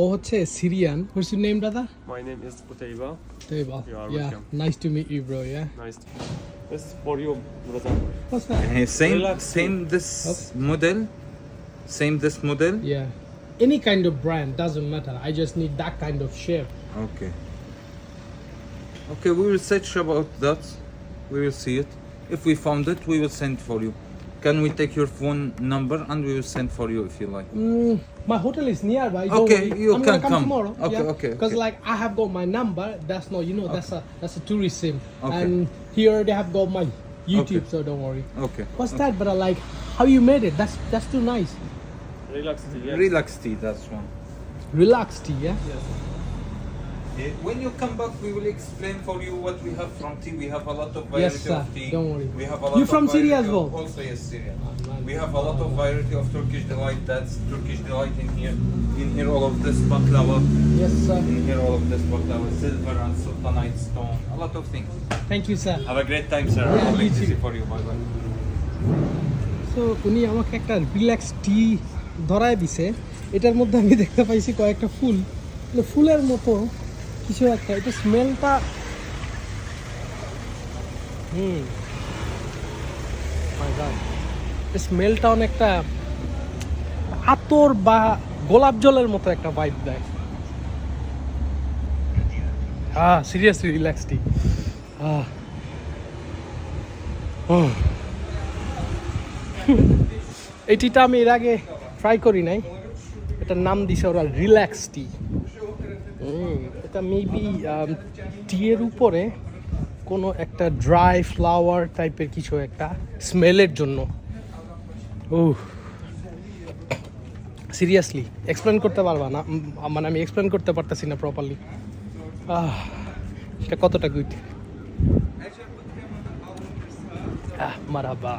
ও হচ্ছে Syrian. What's your name, brother? My name is Utaiba. Taiba. You are Yeah, welcome. nice to meet you, bro. Yeah. Nice to meet you. This is for you, brother. What's that? Relax. Same this model. Same this model. Yeah. Any kind of brand doesn't matter. I just need that kind of shape. Okay. Okay, we will search about that. We will see it. If we found it, we will send for you. Can we take your phone number and we will send for you if you like? My hotel is nearby. Don't Okay, worry. you I'm can gonna come come. tomorrow. Okay, yeah? okay, Because okay. like I have got my number. That's not, you know, that's a tourist sim. Okay. And here they have got my YouTube, Okay. so don't worry. Okay. What's that? But like, how you made it? That's too nice. Relax. Yes. Relax tea, that's one. Relaxed tea, yeah. When you come back, we will explain for you what we have from tea. We have a lot of Yes, variety sir. of tea. Don't worry. We have a lot You of from Syria variety as well? of- Also, yes, Syria. man. We have a lot of variety of Turkish delight. That's Turkish delight in here. In here, all of this baklava. Yes, sir. In here, all of this baklava, silver and sultanite stone. A lot of things. Thank you, sir. Have a great time, sir. Yeah, I'll you make too. easy for you. Bye bye. So উনি আমাকে একটা relax টি ধরায় দিছে। এটার মধ্যে আমি দেখতে পাইছি কয়েকটা ফুল, মানে ফুলের মতো কিছু একটা। এটা স্মেলটা স্মেলটা অনেকটা আতর বা গোলাপ জলের মতো একটা ভাইব দেয়। সিরিয়াসলি রিল্যাক্স টি। এই টিটা আমি এর আগে ট্রাই করি নাই। এটার নাম দিছে ওরা রিল্যাক্স টি। এটা মেবি টিয়ের উপরে কোনো একটা ড্রাই ফ্লাওয়ার টাইপের কিছু একটা স্মেলের জন্য। ও সিরিয়াসলি এক্সপ্লেন করতে পারবা না, মানে আমি এক্সপ্লেন করতে পারতেছি না প্রপারলি সেটা কতটা গুড। মারহাবা।